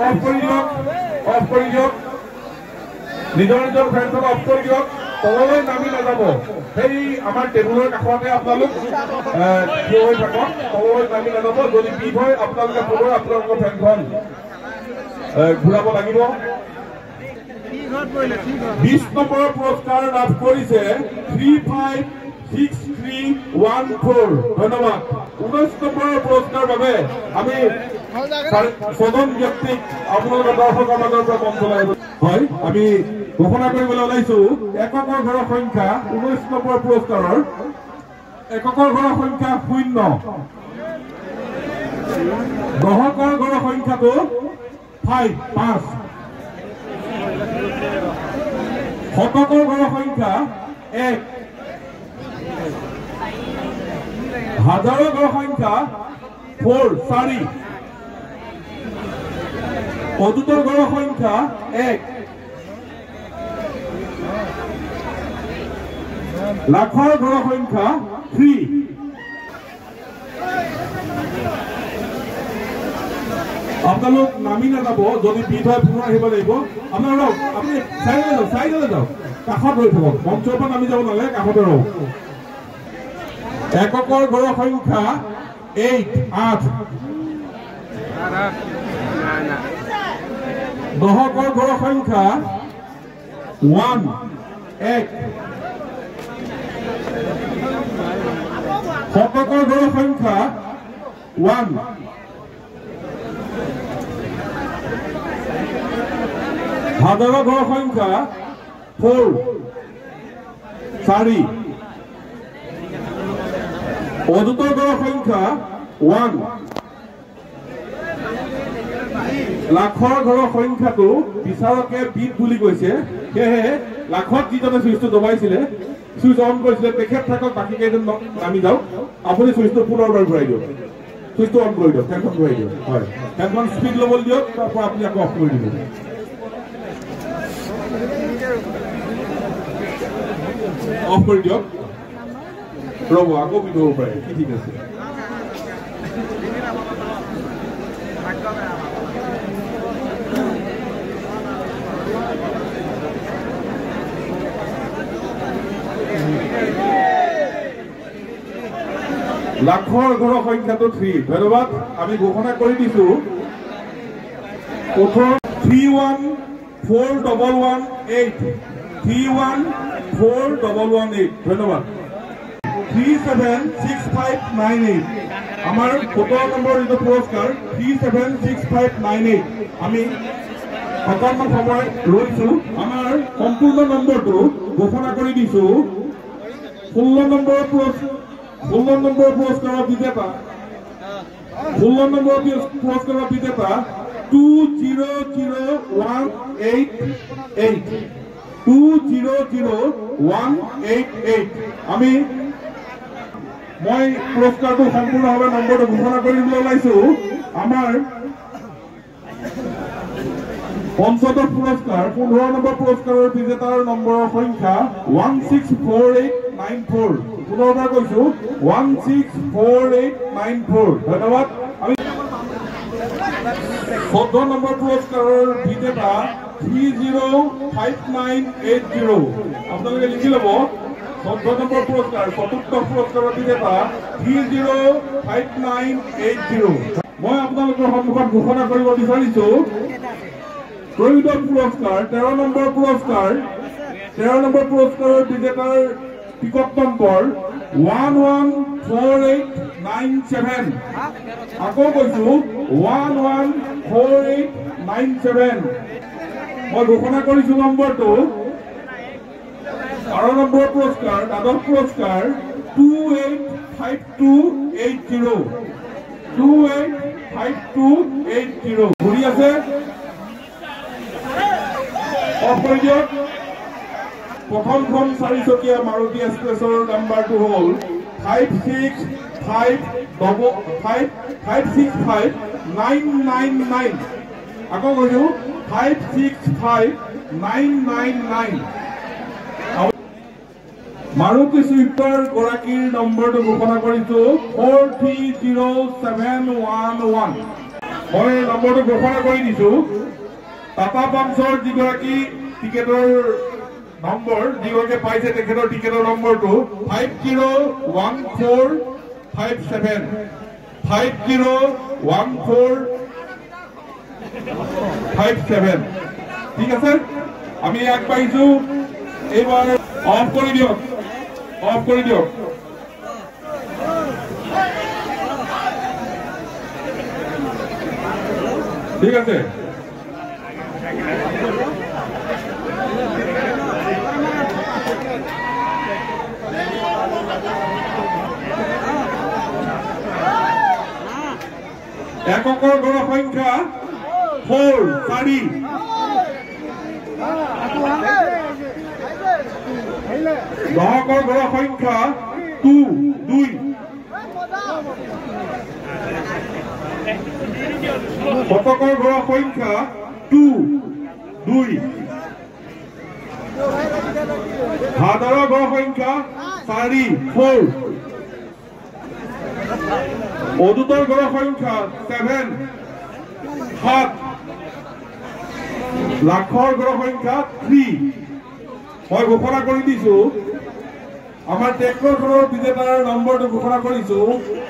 of কৰি দিয়ক নিজৰ নিজৰ ফেনখন অফ কৰি দিয়ক তললৈ নামি নাযাব সেই আমাৰ টেবুলৰ কাষতে আপোনালোক থিয় হৈ থাকক তললৈ নামি নাযাব যদি বিধ হয় আপোনালোকে পুনৰ আপোনালোকৰ ফেনখন ঘূৰাব লাগিব 20 নম্বৰৰ পুৰস্কাৰ লাভ কৰিছে 356314 ধন্যবাদ 19 নম্বৰৰ পুৰস্কাৰ বাবে আমি ছজন ব্যক্তিক আপোনালোকৰ দৰ্শকৰ মাজৰ পৰা মঞ্চলৈ হয় আমি ঘোষণা কৰিবলৈ ওলাইছো এককৰ ঘৰৰ সংখ্যা 19 নম্বৰ পুৰস্কাৰৰ এককৰ ঘৰৰ সংখ্যা 0 দহকৰ ঘৰৰ সংখ্যাটো 5 শতকৰ ঘৰৰ সংখ্যা 1 হাজাৰৰ ঘৰৰ সংখ্যা 4 অযুতৰ ঘৰৰ সংখ্যা 1 লাখৰ ঘৰৰ সংখ্যা 3 আপোনালোক নামি নাযাব যদি বিধ হয় পুনৰ আহিব লাগিব আপোনালোক আপুনি চাইডলৈ যাওক কাষত ৰৈ থাকক মঞ্চৰ পৰা নামি যাব নালাগে কাষতে ৰওক এককৰ ঘৰৰ সংখ্যা 8 দহকৰ ঘৰৰ সংখ্যা 1 শতকৰ ঘৰৰ সংখ্যা 1 হাজাৰৰ ঘৰৰ সংখ্যা 4 অযুতৰ ঘৰৰ সংখ্যা 1 লাখৰ ঘৰৰ সংখ্যাটো বিচাৰকে বিধ বুলি কৈছে সেয়েহে লাখত যিজনে চুইচটো দবাইছিলে চুইচ অন কৰিছিলে তেখেত থাকক বাকী কেইজন নামি যাওক আপুনি চুইচটো পুনৰবাৰ ঘূৰাই দিয়ক চুইচটো অন কৰি দিয়ক ফেনখন ঘূৰাই দিয়ক হয় ফেনখন স্পীড ল'বলৈ দিয়ক তাৰপৰা আপুনি আকৌ অফ কৰি দিব অফ কৰি দিয়ক ৰ'ব আকৌ বিধ হ'ব পাৰে কি ঠিক আছে লাখৰ ঘৰৰ সংখ্যাটো 3 ধন্যবাদ আমি ঘোষণা কৰি দিছো 314118 314118 ধন্যবাদ 376598 আমাৰ 17 নম্বৰ যিটো পুৰস্কাৰ 376598 আমি অকণমান সময় ৰৈছো আমাৰ সম্পূৰ্ণ নম্বৰটো ঘোষণা কৰি দিছো 16 নম্বৰ পুৰস্কাৰৰ বিজেতা 200188 আমি মই পুৰস্কাৰটো সম্পূৰ্ণভাৱে নম্বৰটো ঘোষণা কৰিবলৈ ওলাইছো আমাৰ পঞ্চদশ পুৰস্কাৰ 15 নম্বৰ পুৰস্কাৰৰ বিজেতাৰ নম্বৰৰ সংখ্যা 164894 পুনৰবাৰ কৈছো 164894 ধন্যবাদ আমি 14 নম্বৰ পুৰস্কাৰৰ বিজেতা 305980 আপোনালোকে লিখি ল'ব 14 নম্বৰ পুৰস্কাৰ চতুৰ্থ পুৰস্কাৰৰ বিজেতা 305980 মই আপোনালোকৰ সন্মুখত ঘোষণা কৰিব বিচাৰিছো ত্ৰয়োদশ পুৰস্কাৰ 13 নম্বৰ পুৰস্কাৰৰ বিজেতাৰ টিকট নম্বৰ 114897 আকৌ কৈছো 114897 মই ঘোষণা কৰিছো নম্বৰটো 12 নম্বৰ পুৰস্কাৰ দ্বাদশ পুৰস্কাৰ 285280 ঘূৰি আছে প্ৰথমখন 4চকীয়া মাৰুতি এক্সপ্ৰেছৰ নাম্বাৰটো হ'ল 565999 আকৌ কৈছো 565999 মাৰুতি ছুইফ্টৰ গৰাকীৰ নম্বৰটো ঘোষণা কৰিছো 430711 মই নম্বৰটো ঘোষণা কৰি দিছো টাটা পাঞ্চৰ যিগৰাকী টিকেটৰ নম্বৰ যিগৰাকী পাইছে তেখেতৰ টিকেটৰ নম্বৰটো 501457 501457 ঠিক আছে আমি আগবাঢ়িছো এইবাৰ অফ কৰি দিয়ক ঠিক আছে এককৰ গড় সংখ্যা 4 দহকৰ গড় সংখ্যা 2 শতকৰ গড় সংখ্যা 2 হাজাৰৰ গড় সংখ্যা 4 অদূতৰ গড় সংখ্যা 7 লাখৰ গড় সংখ্যা 3 মই ঘোষণা কৰি দিছো আমাৰ ট্ৰেক্টৰখনৰ বিজেতাৰ নম্বৰটো ঘোষণা কৰিছো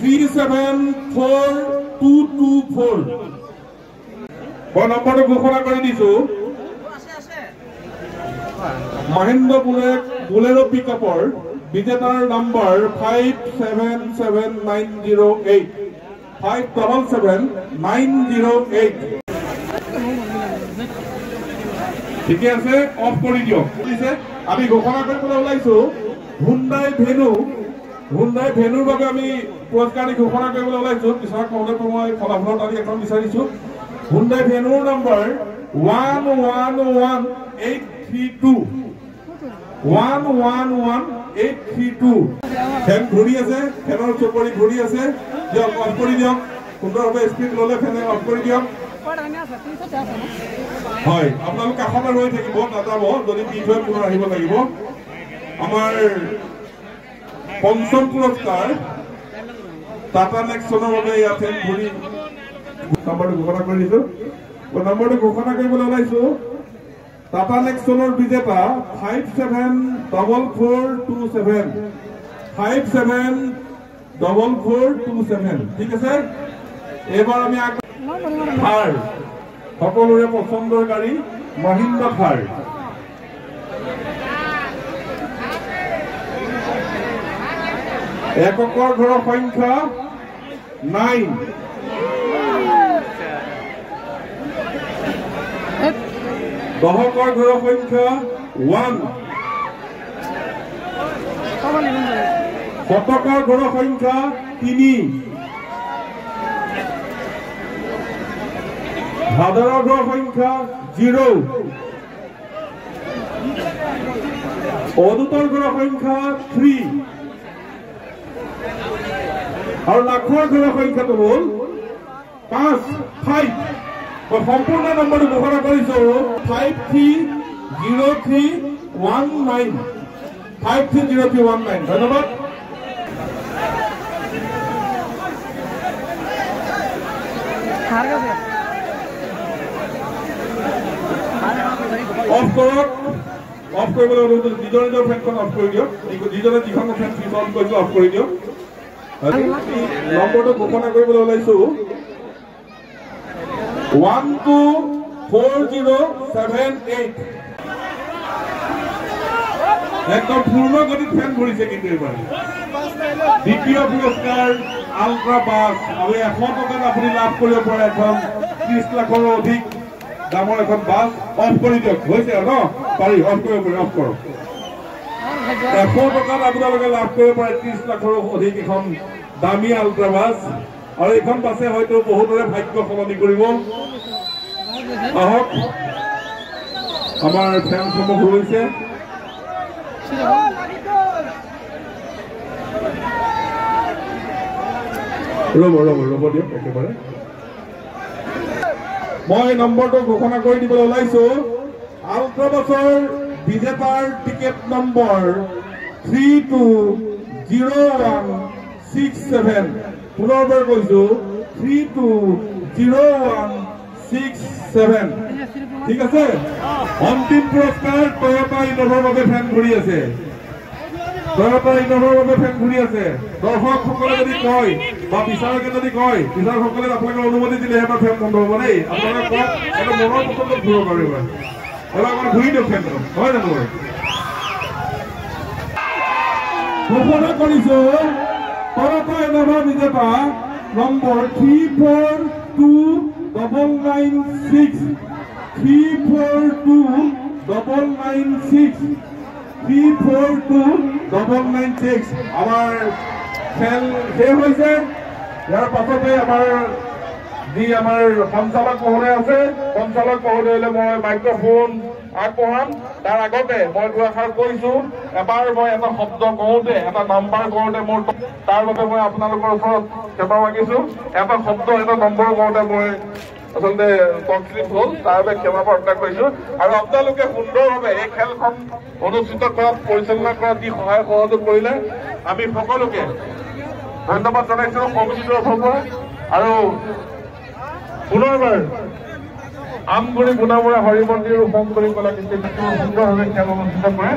374224 মই নম্বৰটো ঘোষণা কৰি দিছো মহেন্দ্ৰ বুলেৰো পিকআপৰ বিজেতাৰ নম্বৰ 577908 577908 ঠিকে আছে অফ কৰি দিয়ক আমি ঘোষণা কৰিবলৈ ওলাইছো হুন্ডাই ভেনুৰ বাবে আমি পুৰস্কাৰ ঘোষণা কৰিবলৈ ওলাইছো কিছুমান কওঁতে মই ফলাফলৰ তাৰিখ এখন বিচাৰিছো হুন্ডাই ভেনুৰ নম্বৰ 111832 ফেন ঘূৰি আছে ফেনৰ চকৰি ঘূৰি আছে দিয়ক অফ কৰি দিয়ক সুন্দৰভাৱে স্পীড ল'লে ফেনে অফ কৰি দিয়ক হয় আপোনালোক কাষতে ৰৈ থাকিব নাযাব যদি পিছ হৈ পুনৰ আহিব লাগিব আমাৰ পঞ্চম পুৰস্কাৰ টাটা নেক্সনৰ বাবে ইয়াত ফেন ঘূৰি নম্বৰটো ঘোষণা কৰি দিছো নম্বৰটো ঘোষণা কৰিবলৈ ওলাইছো টাটা নেক্সনৰ বিজেতা 574427 574427 ঠিক আছে এবাৰ আমি থাৰ সকলোৰে পছন্দৰ গাড়ী মহিন্দ্ৰা থাৰ এককৰ ঘৰৰ সংখ্যা 9 দহকৰ ঘৰৰ সংখ্যা 1 শতকৰ ঘৰৰ সংখ্যা 3 হাজাৰৰ ঘৰৰ সংখ্যা 0 অদূতৰ ঘৰৰ সংখ্যা 3 আৰু লাখৰ ঘৰৰ সংখ্যাটো হ'ল 5 মই সম্পূৰ্ণ নম্বৰটো ঘোষণা কৰিছো 530319 530319 ধন্যবাদ অফ কৰক অফ কৰিবলৈ নিজৰ নিজৰ ফেনখন অফ কৰি দিয়ক যিজনে যিখন ফেন চুইচ অন কৰিছে অফ কৰি দিয়ক নম্বৰটো ঘোষণা কৰিবলৈ ওলাইছো 124078 একদম পূৰ্ণ গতিত ফেন ঘূৰিছে কিন্তু এইবাৰ দ্বিতীয় পুৰস্কাৰ আল্ট্ৰা বাছ আৰু 100 টকাত আপুনি লাভ কৰিব পাৰে এখন 30 লাখৰো অধিক দামৰ এখন বাছ অফ কৰি দিয়ক হৈছে ন পাৰি অফ কৰিব পাৰি অফ কৰক 100 টকাত আপোনালোকে লাভ কৰিব পাৰে 30 লাখৰো অধিক এখন দামী আল্ট্ৰা বাছ আৰু এইখন বাছে হয়তো বহুতৰে ভাগ্য সলনি কৰিব আহক আমাৰ ফেনসমূহ ঘূৰিছে ৰ'ব দিয়ক একেবাৰে মই নম্বৰটো ঘোষণা কৰি দিবলৈ ওলাইছো আল্ট্ৰা বাছৰ বিজেতাৰ টিকেট নম্বৰ 320167 পুনৰবাৰ কৈছো 320167 0167 ঠিক আছে অন্তিম পুৰস্কাৰ টয়োটা ইনোভাৰ বাবে ফেন ঘূৰি আছে টয়োটা ইনোভাৰ বাবে ফেন ঘূৰি আছে দৰ্শকসকলে যদি কয় বা বিচাৰকে যদি কয় বিচাৰকসকলে আপোনালোকে অনুমতি দিলেহে এটা ফেন বন্ধ হ'ব দেই আপোনালোকে কওক এটা মনৰ পচন্দত ঘূৰিব পাৰিব এবাৰ আমাৰ ঘূৰি দিয়ক ফেনটো হয় জানো ঘোষণা কৰিছো টয়োটা ইনোভা বিজেতা নম্বৰ 342996 342996 342996 আমাৰ খেল শেষ হৈছে ইয়াৰ পাছতে আমাৰ যি আমাৰ সঞ্চালক মহোদয় আছে সঞ্চালক মহোদয়লৈ মই মাইক্ৰফোন আগবঢ়াম তাৰ আগতে মই দুআষাৰ কৈছো এবাৰ মই এটা শব্দ কওঁতে এটা নাম্বাৰ কওঁতে মোৰ তাৰ বাবে মই আপোনালোকৰ ওচৰত ক্ষমা মাগিছো এটা শব্দ এটা নম্বৰ কওঁতে মই আচলতে কনফ্লিক্ট হ'ল তাৰ বাবে ক্ষমা প্ৰাৰ্থনা কৰিছো আৰু আপোনালোকে সুন্দৰভাৱে এই খেলখন অনুষ্ঠিত কৰাত পৰিচালনা কৰাত যি সহায় সহযোগ কৰিলে আমি সকলোকে ধন্যবাদ জনাইছো কমিটিটোৰ ফালৰ আৰু পুনৰবাৰ আমগুৰি গুণামৰা হৰি মন্দিৰ শংকৰী কলা কেন্দ্ৰ সুন্দৰভাৱে খেল অনুষ্ঠিত কৰে